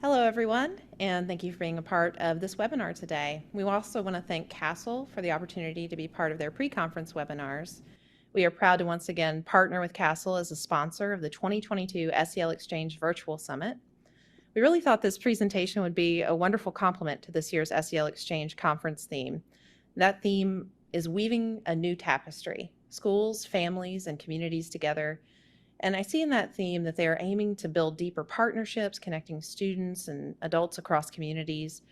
Hello, everyone, and thank you for being a part of this webinar today. We also want to thank CASEL for the opportunity to be part of their pre-conference webinars. We are proud to once again partner with CASEL as a sponsor of the 2022 SEL Exchange Virtual Summit. We really thought this presentation would be a wonderful complement to this year's SEL Exchange conference theme. That theme is weaving a new tapestry, schools, families, and communities together. And I see in that theme that they are aiming to build deeper partnerships, connecting students and adults across communities,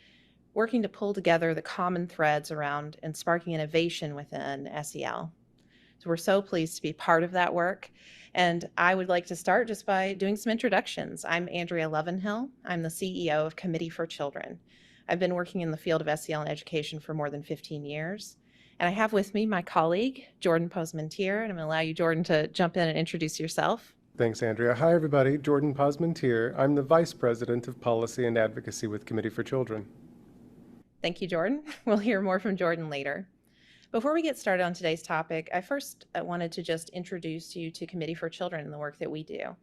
working to pull together the common threads around and sparking innovation within SEL. So we're so pleased to be part of that work. And I would like to start just by doing some introductions. I'm Andrea Lovanhill. I'm the CEO of Committee for Children. I've been working in the field of SEL and education for more than 15 years. And I have with me my colleague, Jordan Posamentier, and I'm going to allow you, Jordan, to jump in and introduce yourself. Thanks, Andrea. Hi, everybody. Jordan Posamentier. I'm the Vice President of Policy and Advocacy with Committee for Children. Thank you, Jordan. We'll hear more from Jordan later. Before we get started on today's topic, I first wanted to just introduce you to Committee for Children and the work that we do.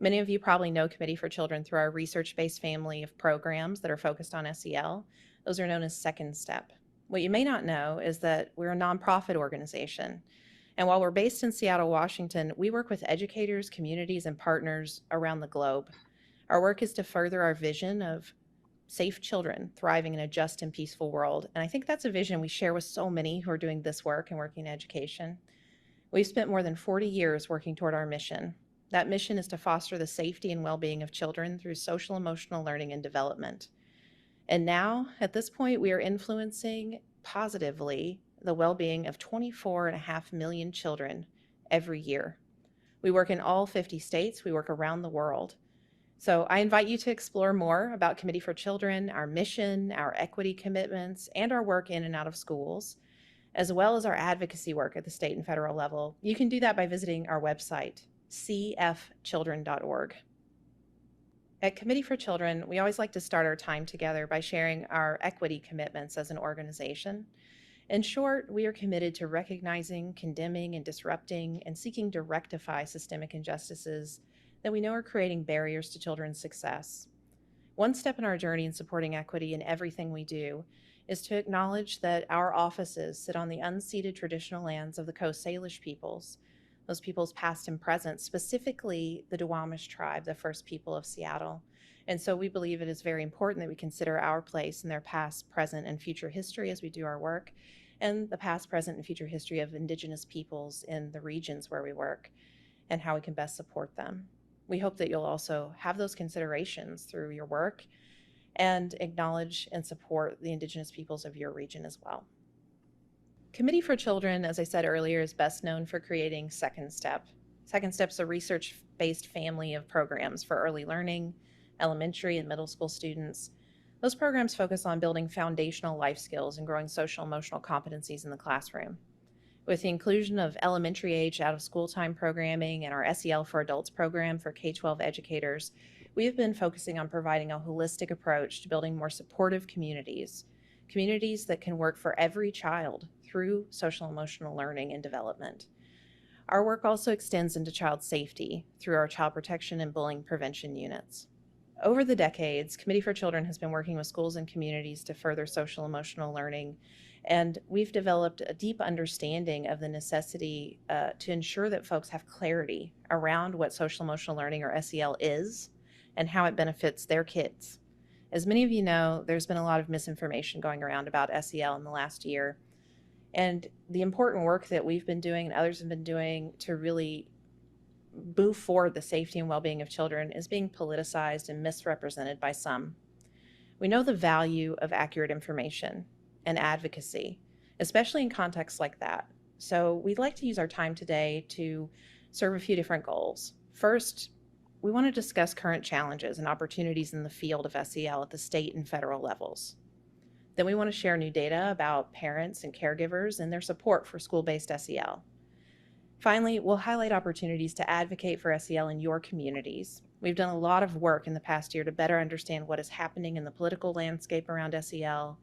Many of you probably know Committee for Children through our research-based family of programs that are focused on SEL. Those are known as Second Step. What you may not know is that we're a nonprofit organization. And while we're based in Seattle, Washington, we work with educators, communities, and partners around the globe. Our work is to further our vision of safe children thriving in a just and peaceful world. And I think that's a vision we share with so many who are doing this work and working in education. We've spent more than 40 years working toward our mission. That mission is to foster the safety and well-being of children through social emotional learning and development. And now, at this point, we are influencing positively the well-being of 24.5 million children every year. We work in all 50 states. We work around the world. So I invite you to explore more about Committee for Children, our mission, our equity commitments, and our work in and out of schools, as well as our advocacy work at the state and federal level. You can do that by visiting our website, cfchildren.org. At Committee for Children, we always like to start our time together by sharing our equity commitments as an organization. In short, we are committed to recognizing, condemning, and disrupting, and seeking to rectify systemic injustices that we know are creating barriers to children's success. One step in our journey in supporting equity in everything we do is to acknowledge that our offices sit on the unceded traditional lands of the Coast Salish peoples, those peoples past and present, specifically the Duwamish tribe, the first people of Seattle. And so we believe it is very important that we consider our place in their past, present, and future history as we do our work, and the past, present, and future history of Indigenous peoples in the regions where we work, and how we can best support them. We hope that you'll also have those considerations through your work and acknowledge and support the Indigenous peoples of your region as well. Committee for Children, as I said earlier, is best known for creating Second Step. Second Step is a research-based family of programs for early learning, elementary and middle school students. Those programs focus on building foundational life skills and growing social emotional competencies in the classroom. With the inclusion of elementary age out of school time programming and our SEL for Adults program for K-12 educators, we have been focusing on providing a holistic approach to building more supportive communities that can work for every child through social emotional learning and development. Our work also extends into child safety through our child protection and bullying prevention units. Over the decades, Committee for Children has been working with schools and communities to further social emotional learning, and we've developed a deep understanding of the necessity to ensure that folks have clarity around what social emotional learning, or SEL, is and how it benefits their kids. As many of you know, there's been a lot of misinformation going around about SEL in the last year, and the important work that we've been doing and others have been doing to really move forward the safety and well-being of children is being politicized and misrepresented by some. We know the value of accurate information and advocacy, especially in contexts like that. So we'd like to use our time today to serve a few different goals. First, we want to discuss current challenges and opportunities in the field of SEL at the state and federal levels. Then we want to share new data about parents and caregivers and their support for school-based SEL. Finally, we'll highlight opportunities to advocate for SEL in your communities. We've done a lot of work in the past year to better understand what is happening in the political landscape around SEL,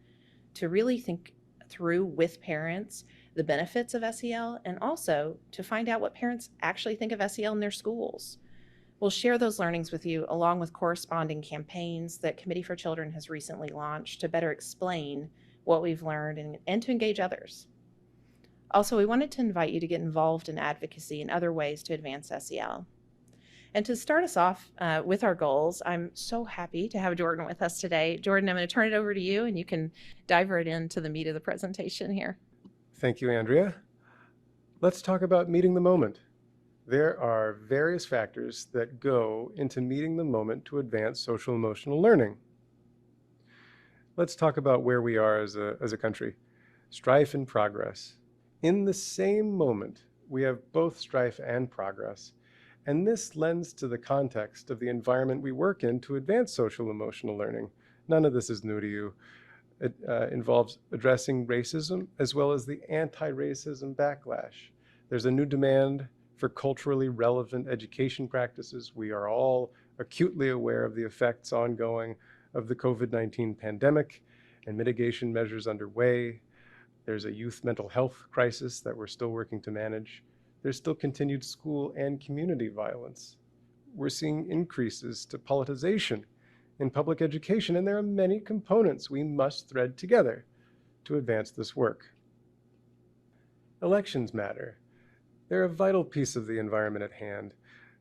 to really think through with parents the benefits of SEL, and also to find out what parents actually think of SEL in their schools. We'll share those learnings with you along with corresponding campaigns that Committee for Children has recently launched to better explain what we've learned and to engage others. Also, we wanted to invite you to get involved in advocacy and other ways to advance SEL. And to start us off with our goals, I'm so happy to have Jordan with us today. Jordan, I'm going to turn it over to you and you can dive right into the meat of the presentation here. Thank you, Andrea. Let's talk about meeting the moment. There are various factors that go into meeting the moment to advance social emotional learning. Let's talk about where we are as a country. Strife and progress. In the same moment, we have both strife and progress. And this lends to the context of the environment we work in to advance social emotional learning. None of this is new to you. It involves addressing racism as well as the anti-racism backlash. There's a new demand for culturally relevant education practices. We are all acutely aware of the effects ongoing of the COVID-19 pandemic and mitigation measures underway. There's a youth mental health crisis that we're still working to manage. There's still continued school and community violence. We're seeing increases to politicization in public education, and there are many components we must thread together to advance this work. Elections matter. They're a vital piece of the environment at hand.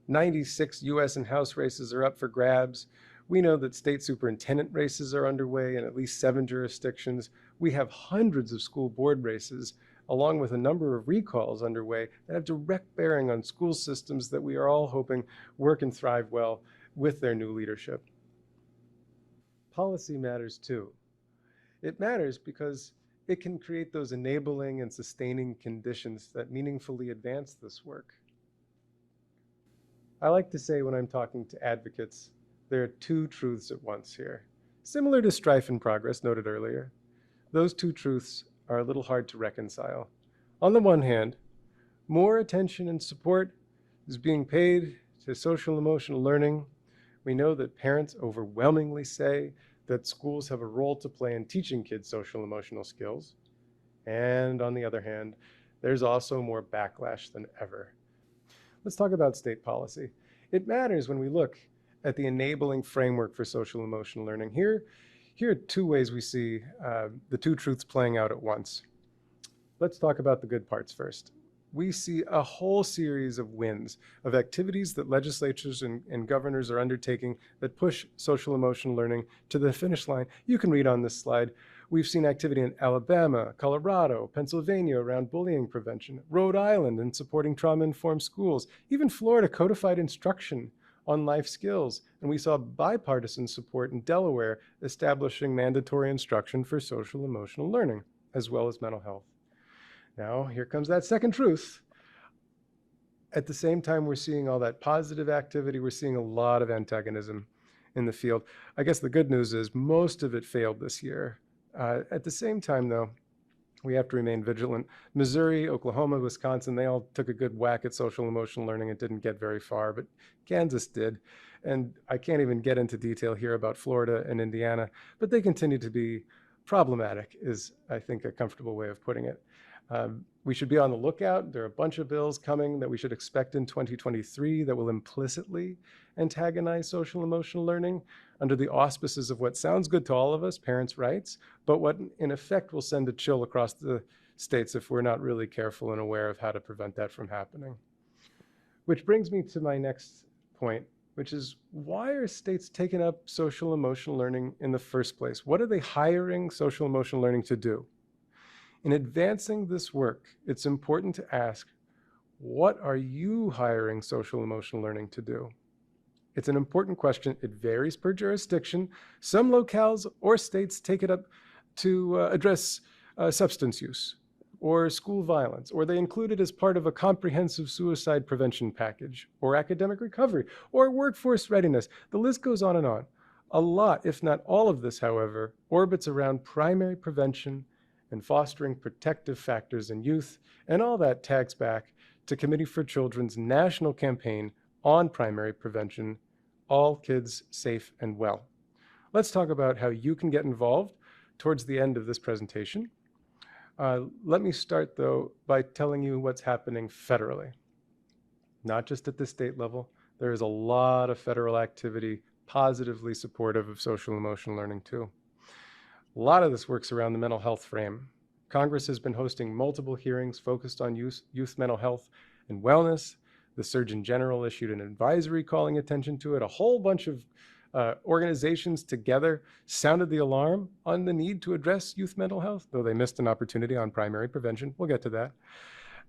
96 US and House races are up for grabs. We know that state superintendent races are underway in at least 7 jurisdictions. We have hundreds of school board races, along with a number of recalls underway that have direct bearing on school systems that we are all hoping work and thrive well with their new leadership. Policy matters too. It matters because it can create those enabling and sustaining conditions that meaningfully advance this work. I like to say when I'm talking to advocates, there are 2 truths at once here. Similar to strife and progress noted earlier, those 2 truths are a little hard to reconcile. On the one hand, more attention and support is being paid to social emotional learning. We know that parents overwhelmingly say that schools have a role to play in teaching kids social emotional skills. And on the other hand, there's also more backlash than ever. Let's talk about state policy. It matters when we look at the enabling framework for social emotional learning. Here are 2 ways we see the 2 truths playing out at once. Let's talk about the good parts first. We see a whole series of wins, of activities that legislatures and governors are undertaking that push social emotional learning to the finish line. You can read on this slide. We've seen activity in Alabama, Colorado, Pennsylvania around bullying prevention, Rhode Island in supporting trauma-informed schools, even Florida codified instruction on life skills. And we saw bipartisan support in Delaware establishing mandatory instruction for social emotional learning, as well as mental health. Now, here comes that second truth. At the same time we're seeing all that positive activity, we're seeing a lot of antagonism in the field. I guess the good news is most of it failed this year. At the same time, though, we have to remain vigilant. Missouri, Oklahoma, Wisconsin, they all took a good whack at social emotional learning. It didn't get very far, but Kansas did. And I can't even get into detail here about Florida and Indiana, but they continue to be problematic, is I think a comfortable way of putting it. We should be on the lookout. There are a bunch of bills coming that we should expect in 2023 that will implicitly antagonize social emotional learning under the auspices of what sounds good to all of us, parents' rights, but what in effect will send a chill across the states if we're not really careful and aware of how to prevent that from happening. Which brings me to my next point, which is why are states taking up social emotional learning in the first place? What are they hiring social emotional learning to do? In advancing this work, it's important to ask, what are you hiring social emotional learning to do? It's an important question. It varies per jurisdiction. Some locales or states take it up to address substance use or school violence, or they include it as part of a comprehensive suicide prevention package, or academic recovery, or workforce readiness. The list goes on and on. A lot, if not all of this, however, orbits around primary prevention and fostering protective factors in youth, and all that tags back to Committee for Children's national campaign on primary prevention, All Kids Safe and Well. Let's talk about how you can get involved towards the end of this presentation. Let me start, though, by telling you what's happening federally, not just at the state level, There is a lot of federal activity positively supportive of social emotional learning too. A lot of this works around the mental health frame. Congress has been hosting multiple hearings focused on youth mental health and wellness. The Surgeon General issued an advisory calling attention to it. A whole bunch of organizations together sounded the alarm on the need to address youth mental health, though they missed an opportunity on primary prevention. We'll get to that.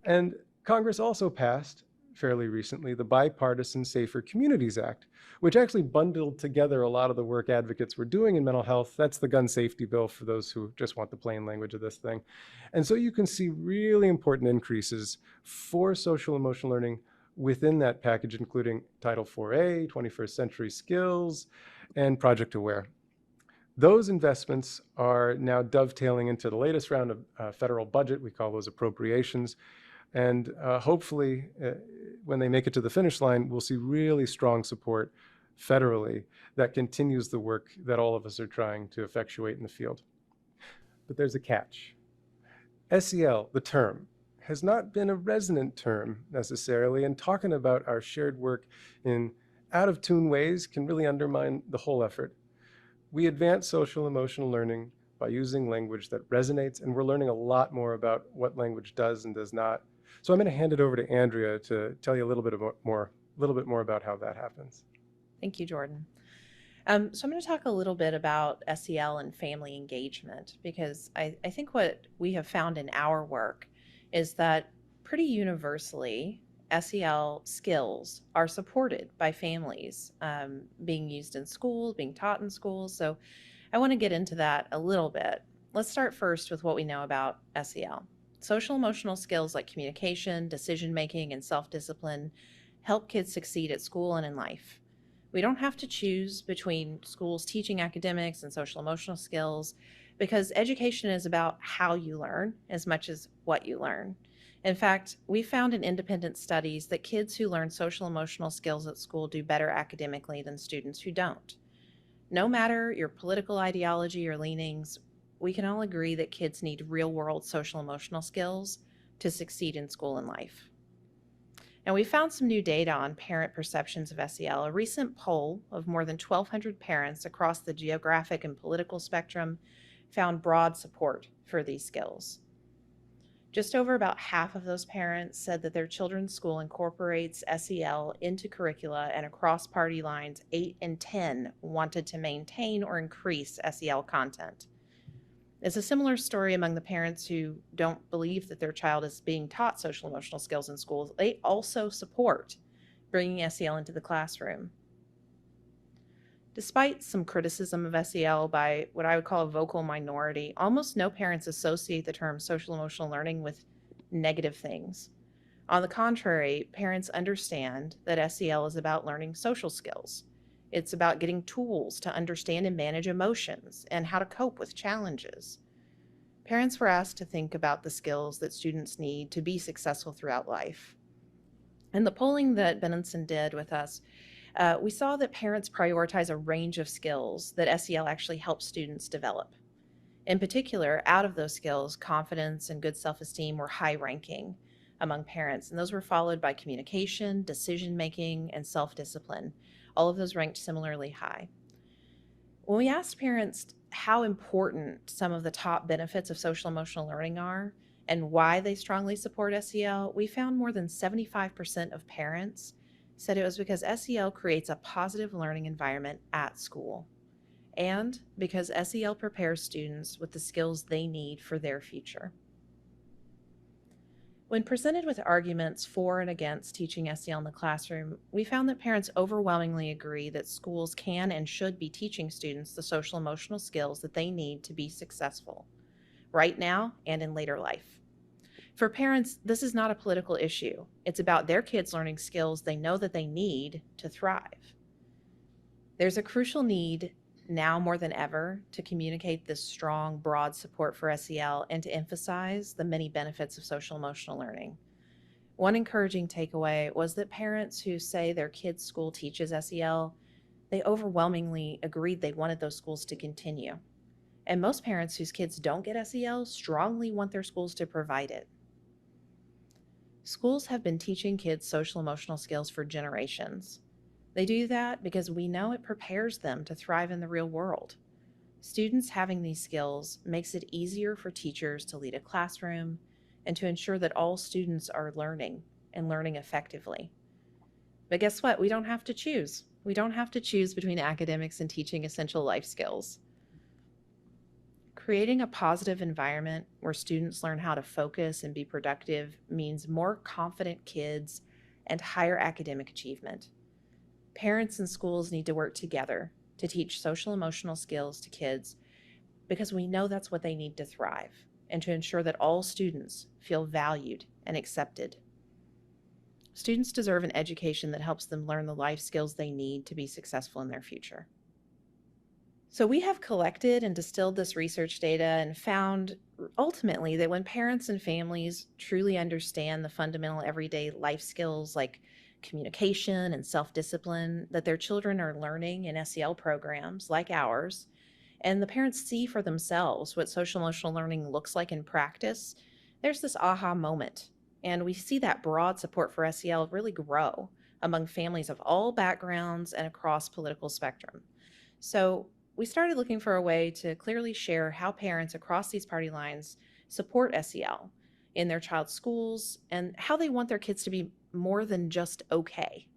And Congress also passed fairly recently the Bipartisan Safer Communities Act, which actually bundled together a lot of the work advocates were doing in mental health. That's the gun safety bill for those who just want the plain language of this thing. And so you can see really important increases for social emotional learning within that package, including Title IV-A, 21st Century Skills, and Project Aware. Those investments are now dovetailing into the latest round of federal budget. We call those appropriations. And hopefully, when they make it to the finish line, we'll see really strong support federally that continues the work that all of us are trying to effectuate in the field. But there's a catch. SEL, the term, has not been a resonant term necessarily, and talking about our shared work in out-of-tune ways can really undermine the whole effort. We advance social emotional learning by using language that resonates, and we're learning a lot more about what language does and does not. So I'm going to hand it over to Andrea to tell you a little bit more about how that happens. Thank you, Jordan. So I'm going to talk a little bit about SEL and family engagement, because I think what we have found in our work is that pretty universally, SEL skills are supported by families, being used in schools, being taught in schools. So I want to get into that a little bit. Let's start first with what we know about SEL. Social emotional skills like communication, decision-making, and self-discipline help kids succeed at school and in life. We don't have to choose between schools teaching academics and social emotional skills, because education is about how you learn as much as what you learn. In fact, we found in independent studies that kids who learn social emotional skills at school do better academically than students who don't. No matter your political ideology or leanings, we can all agree that kids need real-world social emotional skills to succeed in school and life. And we found some new data on parent perceptions of SEL. A recent poll of more than 1,200 parents across the geographic and political spectrum found broad support for these skills. Just over about half of those parents said that their children's school incorporates SEL into curricula, and across party lines, 8 in 10 wanted to maintain or increase SEL content. It's a similar story among the parents who don't believe that their child is being taught social emotional skills in schools. They also support bringing SEL into the classroom. Despite some criticism of SEL by what I would call a vocal minority, almost no parents associate the term social emotional learning with negative things. On the contrary, parents understand that SEL is about learning social skills. It's about getting tools to understand and manage emotions and how to cope with challenges. Parents were asked to think about the skills that students need to be successful throughout life. In the polling that Benenson did with us, we saw that parents prioritize a range of skills that SEL actually helps students develop. In particular, out of those skills, confidence and good self-esteem were high-ranking among parents, and those were followed by communication, decision-making, and self-discipline. All of those ranked similarly high. When we asked parents how important some of the top benefits of social emotional learning are and why they strongly support SEL, we found more than 75% of parents said it was because SEL creates a positive learning environment at school, and because SEL prepares students with the skills they need for their future. When presented with arguments for and against teaching SEL in the classroom, we found that parents overwhelmingly agree that schools can and should be teaching students the social emotional skills that they need to be successful, right now and in later life. For parents, this is not a political issue. It's about their kids learning skills they know that they need to thrive. There's a crucial need now more than ever to communicate this strong, broad support for SEL and to emphasize the many benefits of social emotional learning. One encouraging takeaway was that parents who say their kids' school teaches SEL, they overwhelmingly agreed they wanted those schools to continue. And most parents whose kids don't get SEL strongly want their schools to provide it. Schools have been teaching kids social emotional skills for generations. They do that because we know it prepares them to thrive in the real world. Students having these skills makes it easier for teachers to lead a classroom and to ensure that all students are learning and learning effectively. But guess what? We don't have to choose. We don't have to choose between academics and teaching essential life skills. Creating a positive environment where students learn how to focus and be productive means more confident kids and higher academic achievement. Parents and schools need to work together to teach social emotional skills to kids because we know that's what they need to thrive and to ensure that all students feel valued and accepted. Students deserve an education that helps them learn the life skills they need to be successful in their future. So we have collected and distilled this research data and found ultimately that when parents and families truly understand the fundamental everyday life skills like communication and self-discipline that their children are learning in SEL programs like ours, and the parents see for themselves what social emotional learning looks like in practice, there's this aha moment. And we see that broad support for SEL really grow among families of all backgrounds and across political spectrum. So we started looking for a way to clearly share how parents across these party lines support SEL in their child's schools and how they want their kids to be more than just okay.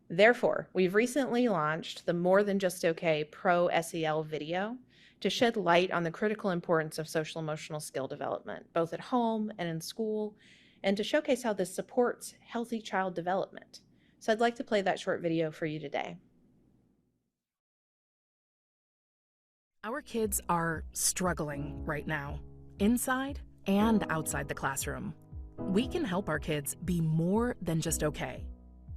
Therefore, we've recently launched the More Than Just Okay Pro SEL video to shed light on the critical importance of social emotional skill development, both at home and in school, and to showcase how this supports healthy child development. So I'd like to play that short video for you today. Our kids are struggling right now, inside and outside the classroom. We can help our kids be more than just okay.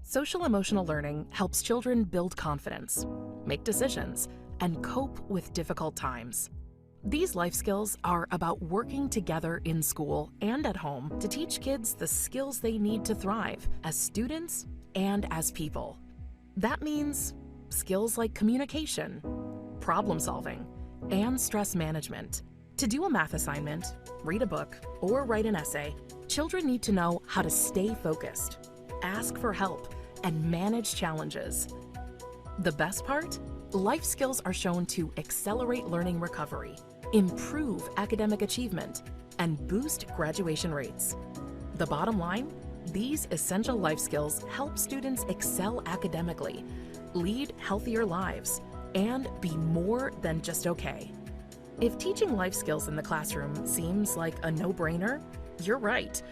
Social emotional learning helps children build confidence, make decisions, and cope with difficult times. These life skills are about working together in school and at home to teach kids the skills they need to thrive as students and as people. That means skills like communication, problem solving, and stress management. To do a math assignment, read a book, or write an essay, children need to know how to stay focused, ask for help, and manage challenges. The best part? Life skills are shown to accelerate learning recovery, improve academic achievement, and boost graduation rates. The bottom line? These essential life skills help students excel academically, lead healthier lives, and be more than just okay. If teaching life skills in the classroom seems like a no-brainer, you're right.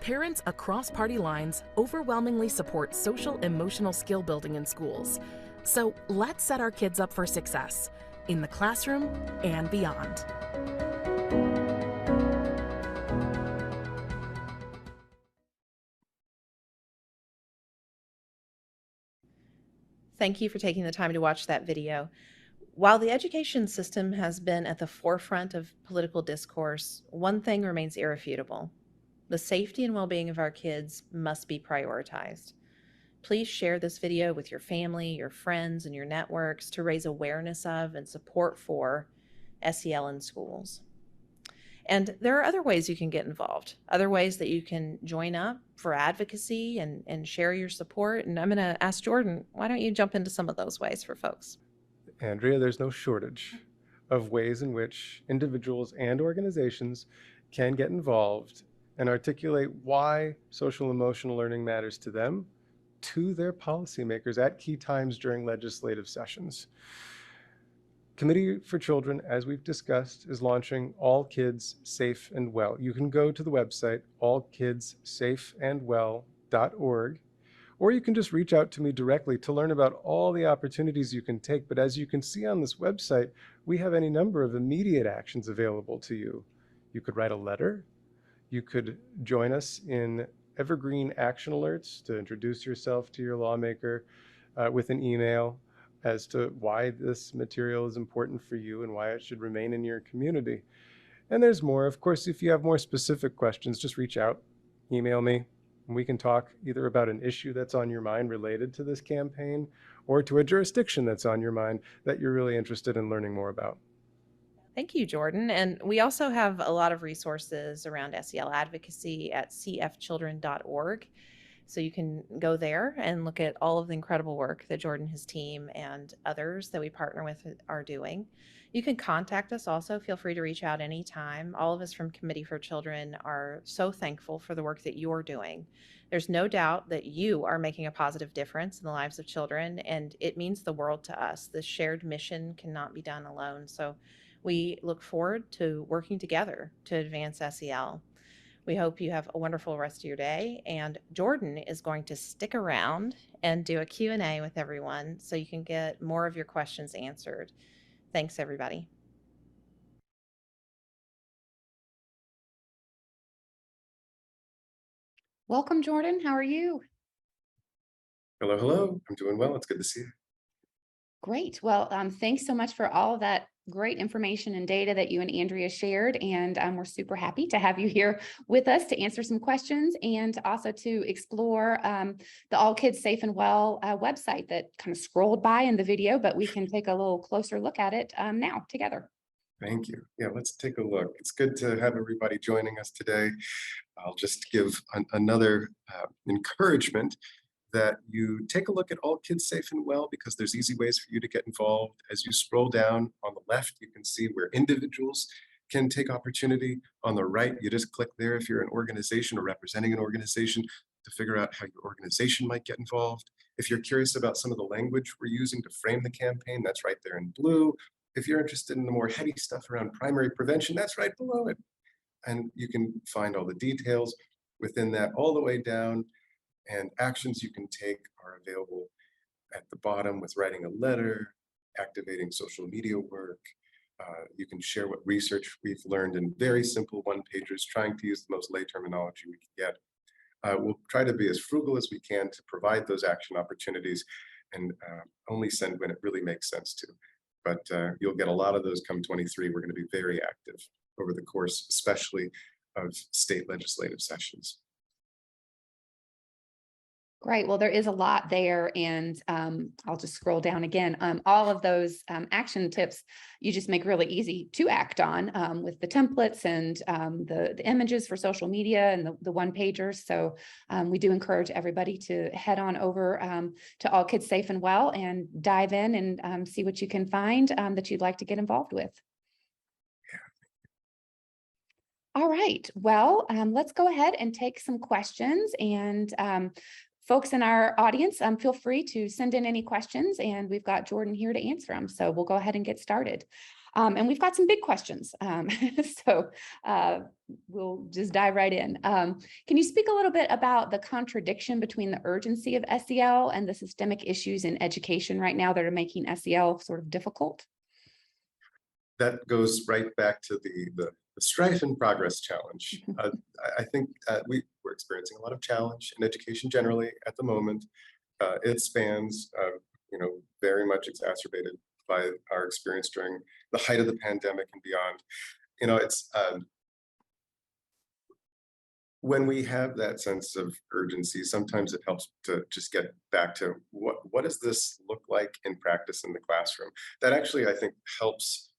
Parents across party lines overwhelmingly support social emotional skill building in schools. So let's set our kids up for success in the classroom and beyond. Thank you for taking the time to watch that video. While the education system has been at the forefront of political discourse, one thing remains irrefutable. The safety and well-being of our kids must be prioritized. Please share this video with your family, your friends, and your networks to raise awareness of and support for SEL in schools. And there are other ways you can get involved, other ways that you can join up for advocacy and share your support. And I'm going to ask Jordan, why don't you jump into some of those ways for folks? Andrea, there's no shortage of ways in which individuals and organizations can get involved and articulate why social emotional learning matters to them, to their policymakers at key times during legislative sessions. Committee for Children, as we've discussed, is launching All Kids Safe and Well. You can go to the website allkidssafeandwell.org, or you can just reach out to me directly to learn about all the opportunities you can take. But as you can see on this website, we have any number of immediate actions available to you. You could write a letter. You could join us in evergreen action alerts to introduce yourself to your lawmaker with an email as to why this material is important for you and why it should remain in your community. And there's more. Of course, if you have more specific questions, just reach out, email me, and we can talk either about an issue that's on your mind related to this campaign or to a jurisdiction that's on your mind that you're really interested in learning more about. Thank you, Jordan. And we also have a lot of resources around SEL advocacy at cfchildren.org. So you can go there and look at all of the incredible work that Jordan, his team, and others that we partner with are doing. You can contact us also. Feel free to reach out anytime. All of us from Committee for Children are so thankful for the work that you're doing. There's no doubt that you are making a positive difference in the lives of children, and it means the world to us. This shared mission cannot be done alone. So we look forward to working together to advance SEL. We hope you have a wonderful rest of your day. And Jordan is going to stick around and do a Q&A with everyone so you can get more of your questions answered. Thanks, everybody. Welcome, Jordan. How are you? Hello, hello. I'm doing well. It's good to see you. Great. Well, thanks so much for all of that great information and data that you and Andrea shared. And we're super happy to have you here with us to answer some questions and also to explore the All Kids Safe and Well website that kind of scrolled by in the video, but we can take a little closer look at it now together. Thank you. Yeah, let's take a look. It's good to have everybody joining us today. I'll just give another encouragement that you take a look at All Kids Safe and Well, because there's easy ways for you to get involved. As you scroll down on the left, you can see where individuals can take opportunity. On the right, you just click there if you're an organization or representing an organization to figure out how your organization might get involved. If you're curious about some of the language we're using to frame the campaign, that's right there in blue. If you're interested in the more heady stuff around primary prevention, that's right below it. And you can find all the details within that all the way down. And actions you can take are available at the bottom with writing a letter, activating social media work. You can share what research we've learned in very simple one-pagers, trying to use the most lay terminology we can get. We'll try to be as frugal as we can to provide those action opportunities and only send when it really makes sense to. But you'll get a lot of those come 23. We're going to be very active over the course, especially of state legislative sessions. Great. Well, there is a lot there, and I'll just scroll down again. All of those action tips you just make really easy to act on with the templates and the images for social media and the one-pagers. So we do encourage everybody to head on over to All Kids Safe and Well and dive in and see what you can find that you'd like to get involved with. All right. Well, let's go ahead and take some questions. And folks in our audience, feel free to send in any questions, and we've got Jordan here to answer them. So we'll go ahead and get started. And we've got some big questions. So we'll just dive right in. Can you speak a little bit about the contradiction between the urgency of SEL and the systemic issues in education right now that are making SEL sort of difficult? That goes right back to the Strife and Progress challenge. I think we're experiencing a lot of challenge in education generally at the moment. It spans, very much exacerbated by our experience during the height of the pandemic and beyond. It's when we have that sense of urgency, sometimes it helps to just get back to what does this look like in practice in the classroom? That actually, I think, helps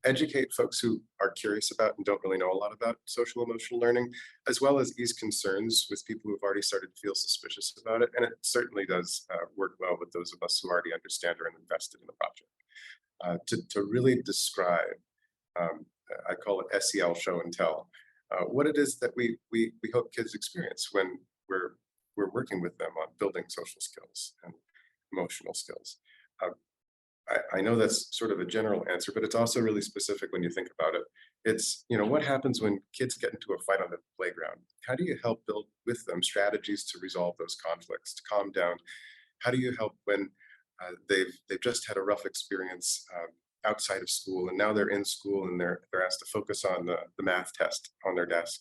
educate folks who are curious about and don't really know a lot about social emotional learning, as well as ease concerns with people who've already started to feel suspicious about it. And it certainly does work well with those of us who already understand or are invested in the project. To really describe, I call it SEL show and tell, what it is that we hope kids experience when we're working with them on building social skills and emotional skills. I know that's sort of a general answer, but it's also really specific when you think about it. It's, what happens when kids get into a fight on the playground? How do you help build with them strategies to resolve those conflicts, to calm down? How do you help when they've just had a rough experience outside of school, and now they're in school and they're asked to focus on the math test on their desk?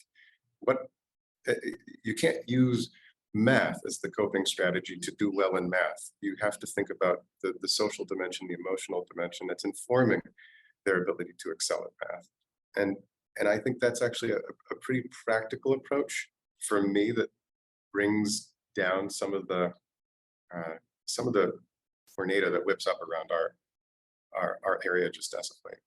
You can't use math as the coping strategy to do well in math. You have to think about the social dimension, the emotional dimension that's informing their ability to excel at math. And I think that's actually a pretty practical approach for me that brings down some of the tornado that whips up around our area just as of late.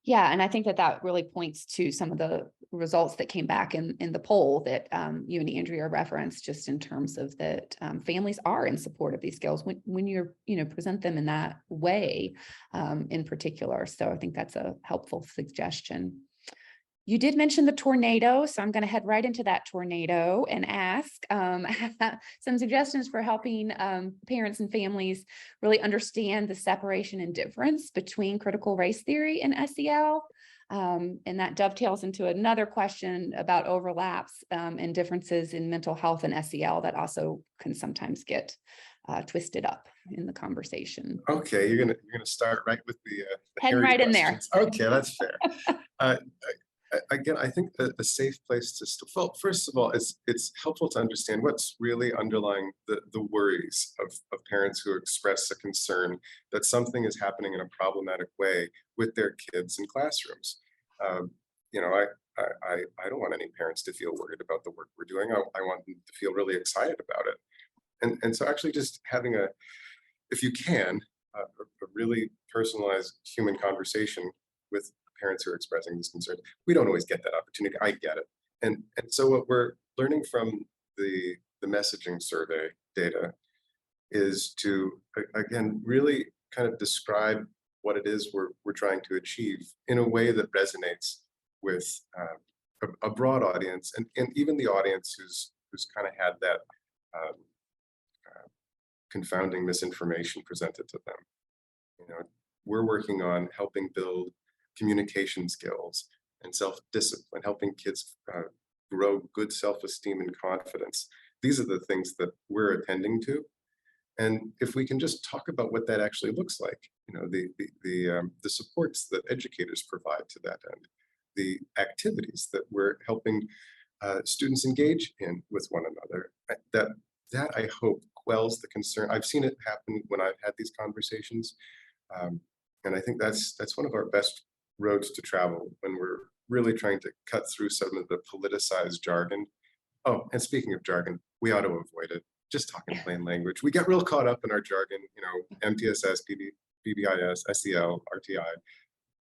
Yeah, and I think that that really points to some of the results that came back in the poll that you and Andrea referenced, just in terms of that families are in support of these skills when you're, present them in that way in particular. So I think that's a helpful suggestion. You did mention the tornado, so I'm going to head right into that tornado and ask some suggestions for helping parents and families really understand the separation and difference between critical race theory and SEL. And that dovetails into another question about overlaps and differences in mental health and SEL that also can sometimes get twisted up in the conversation. Okay, you're gonna start right with the Heading hairy right in there. questions. Okay, that's fair. Again, I think that a safe place to well, first of all, it's helpful to understand what's really underlying the worries of parents who express a concern that something is happening in a problematic way with their kids in classrooms. You know, I don't want any parents to feel worried about the work we're doing. I want them to feel really excited about it. And so actually just having if you can, a really personalized human conversation with parents who are expressing these concerns. We don't always get that opportunity. I get it. And so what we're learning from the messaging survey data is to, again, really kind of describe what it is we're trying to achieve in a way that resonates with a broad audience, and even the audience who's kind of had that confounding misinformation presented to them. You know, we're working on helping build communication skills and self-discipline, helping kids grow good self-esteem and confidence. These are the things that we're attending to. And if we can just talk about what that actually looks like, the supports that educators provide to that end, the activities that we're helping students engage in with one another, that I hope quells the concern. I've seen it happen when I've had these conversations. And I think that's one of our best roads to travel when we're really trying to cut through some of the politicized jargon. Oh, and speaking of jargon, we ought to avoid it. Just talk in plain language. We get real caught up in our jargon, MTSS, PBIS, SEL, RTI.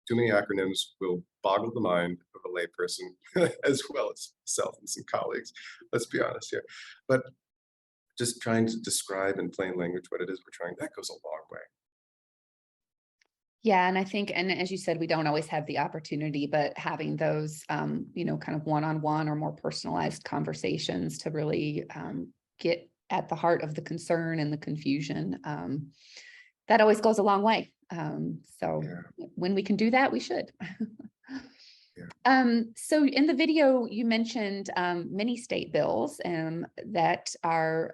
Too many acronyms will boggle the mind of a layperson as well as myself and some colleagues. Let's be honest here. But just trying to describe in plain language what it is we're trying, that goes a long way. Yeah, and I think, and as you said, we don't always have the opportunity, but having those, kind of one-on-one or more personalized conversations to really get at the heart of the concern and the confusion, that always goes a long way. So when we can do that, we should. So in the video, you mentioned many state bills that are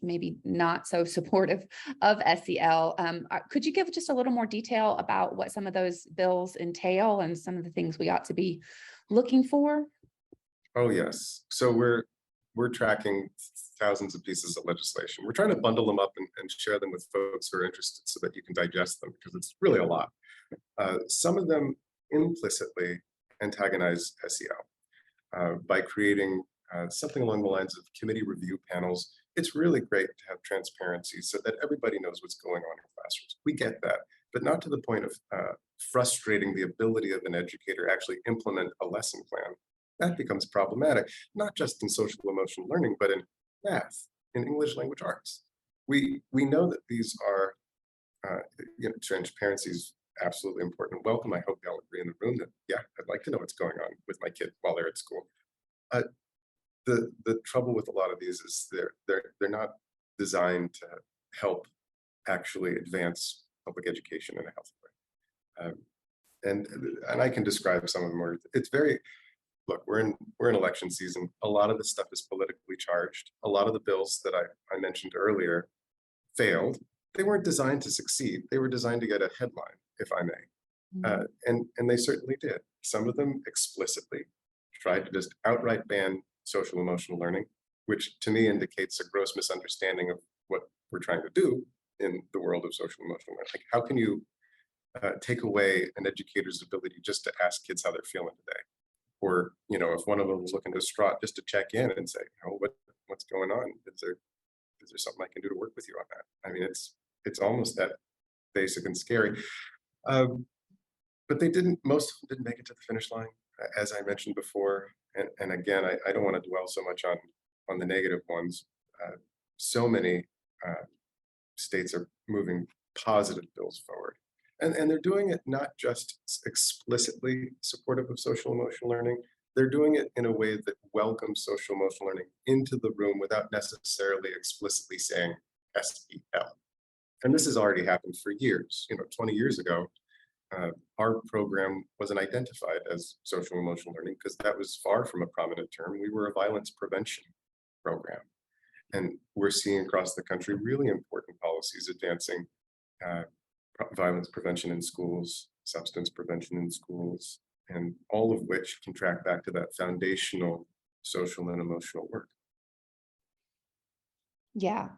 maybe not so supportive of SEL. Could you give just a little more detail about what some of those bills entail and some of the things we ought to be looking for? Oh, yes. So we're tracking thousands of pieces of legislation. We're trying to bundle them up and share them with folks who are interested so that you can digest them, because it's really a lot. Some of them implicitly antagonize SEL by creating something along the lines of committee review panels. It's really great to have transparency so that everybody knows what's going on in classrooms. We get that, but not to the point of frustrating the ability of an educator to actually implement a lesson plan. That becomes problematic, not just in social emotional learning, but in math, in English language arts. We know that these are, transparency is absolutely important. Welcome. I hope y'all agree in the room that, yeah, I'd like to know what's going on with my kid while they're at school. The trouble with a lot of these is they're not designed to help actually advance public education in a healthy way. And I can describe some of them where it's very, look, we're in election season. A lot of this stuff is politically charged. A lot of the bills that I mentioned earlier failed. They weren't designed to succeed. They were designed to get a headline, if I may. And they certainly did. Some of them explicitly tried to just outright ban social emotional learning, which to me indicates a gross misunderstanding of what we're trying to do in the world of social emotional learning. Like, how can you take away an educator's ability just to ask kids how they're feeling today? Or, if one of them was looking distraught, just to check in and say, what's going on? Is there something I can do to work with you on that? I mean, it's almost that basic and scary. but most of them didn't make it to the finish line, as I mentioned before. And again, I don't want to dwell so much on the negative ones. So many states are moving positive bills forward. And they're doing it not just explicitly supportive of social emotional learning, they're doing it in a way that welcomes social emotional learning into the room without necessarily explicitly saying SEL. And this has already happened for years. 20 years ago, our program wasn't identified as social emotional learning because that was far from a prominent term. We were a violence prevention program. And we're seeing across the country really important policies advancing violence prevention in schools, substance prevention in schools, and all of which can track back to that foundational social and emotional work. Yeah.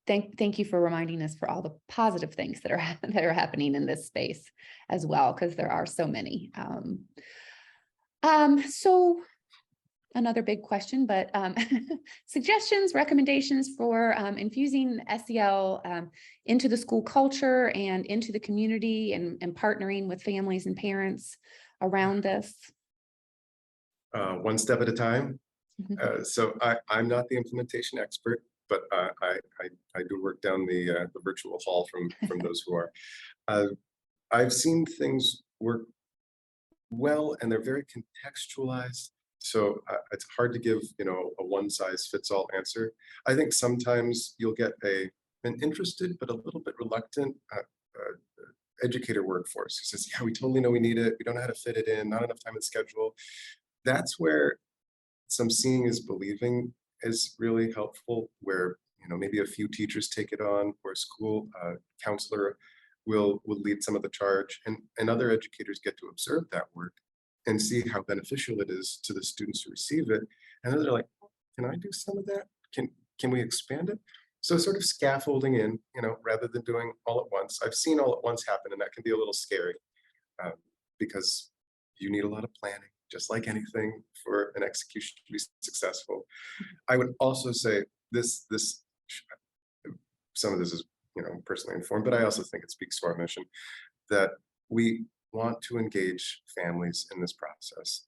Thank you for reminding us for all the positive things that are that are happening in this space as well, because there are so many. So another big question, but suggestions, recommendations for infusing SEL into the school culture and into the community, and partnering with families and parents around this. One step at a time. So I'm not the implementation expert, but I do work down the virtual hall from those who are. I've seen things work well, and they're very contextualized. So it's hard to give a one size fits all answer. I think sometimes you'll get an interested but a little bit reluctant educator workforce who says, "Yeah, we totally know we need it. We don't know how to fit it in. Not enough time in the schedule." That's where some seeing is believing is really helpful, where maybe a few teachers take it on, or a school counselor will lead some of the charge, and other educators get to observe that work and see how beneficial it is to the students who receive it. And then they're like, "Can I do some of that? Can we expand it?" So sort of scaffolding in, rather than doing all at once. I've seen all at once happen, and that can be a little scary because you need a lot of planning, just like anything, for an execution to be successful. I would also say this some of this is personally informed, but I also think it speaks to our mission that we want to engage families in this process.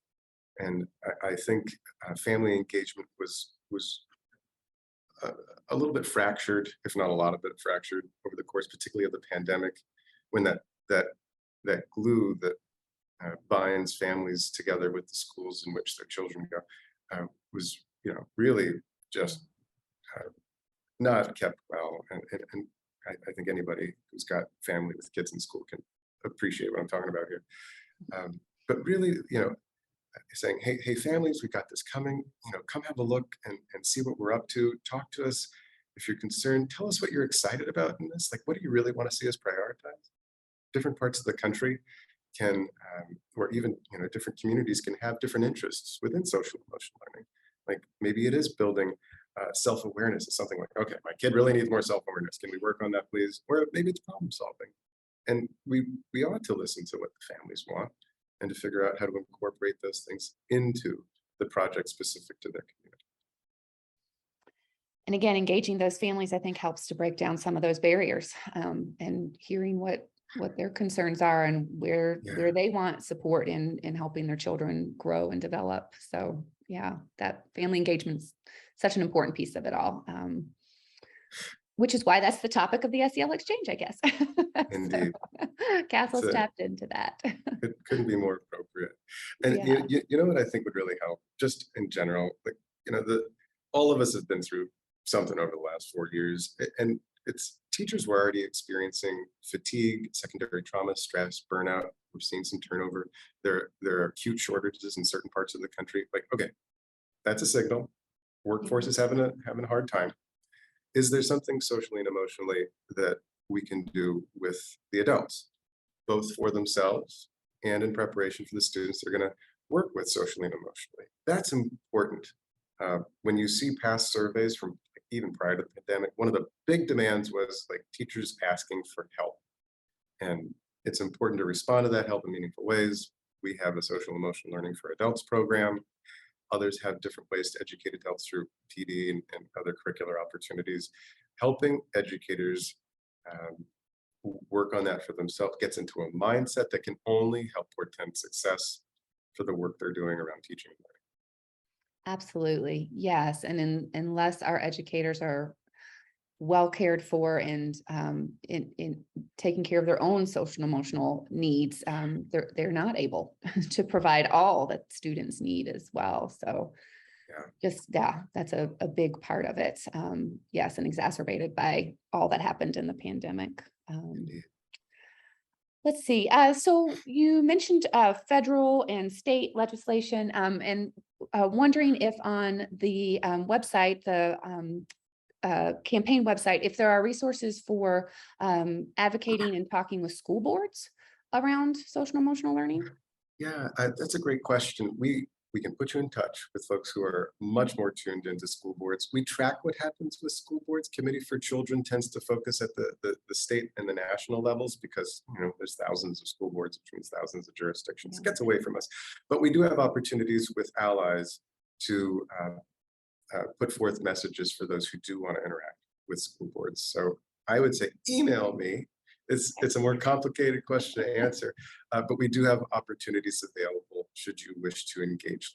And I think family engagement was a little bit fractured, if not a lot of it fractured, over the course, particularly of the pandemic, when that glue that binds families together with the schools in which their children go was really just not kept well. And I think anybody who's got family with kids in school can appreciate what I'm talking about here. But really, saying, hey, families, we got this coming, come have a look and see what we're up to. Talk to us if you're concerned. Tell us what you're excited about in this. Like, what do you really want to see us prioritize? Different parts of the country can, or even, different communities can have different interests within social emotional learning. Like maybe it is building self-awareness is something like, okay, my kid really needs more self-awareness. Can we work on that, please? Or maybe it's problem solving. And we ought to listen to what the families want and to figure out how to incorporate those things into the project specific to their community. And again, engaging those families, I think, helps to break down some of those barriers, and hearing what their concerns are and where they want support in helping their children grow and develop. So yeah, that family engagement is such an important piece of it all. Which is why that's the topic of the SEL exchange, I guess. Indeed. Castle's tapped into that. It couldn't be more appropriate. And you know what I think would really help, just in general, like, all of us have been through something over the last 4 years, and teachers were already experiencing fatigue, secondary trauma, stress, burnout. We're seeing some turnover. There are acute shortages in certain parts of the country. Like, okay, that's a signal. Workforce is having a hard time. Is there something socially and emotionally that we can do with the adults, both for themselves and in preparation for the students that are going to work with socially and emotionally? That's important. When you see past surveys from even prior to the pandemic, one of the big demands was like teachers asking for help. And it's important to respond to that help in meaningful ways. We have a social emotional learning for adults program. Others have different ways to educate adults through PD and other curricular opportunities. Helping educators who work on that for themselves gets into a mindset that can only help portend success for the work they're doing around teaching and learning. Absolutely. Yes. And unless our educators are well cared for and in taking care of their own social and emotional needs, they're not able to provide all that students need as well. So that's a big part of it. Yes, and exacerbated by all that happened in the pandemic. Let's see. So you mentioned federal and state legislation, and wondering if on the website, the campaign website, if there are resources for advocating and talking with school boards around social and emotional learning. Yeah, that's a great question. We can put you in touch with folks who are much more tuned into school boards. We track what happens with school boards. Committee for Children tends to focus at the state and the national levels because, you know, there's thousands of school boards, which means thousands of jurisdictions. It gets away from us. But we do have opportunities with allies to put forth messages for those who do want to interact with school boards. So I would say email me. It's a more complicated question to answer, but we do have opportunities available should you wish to engage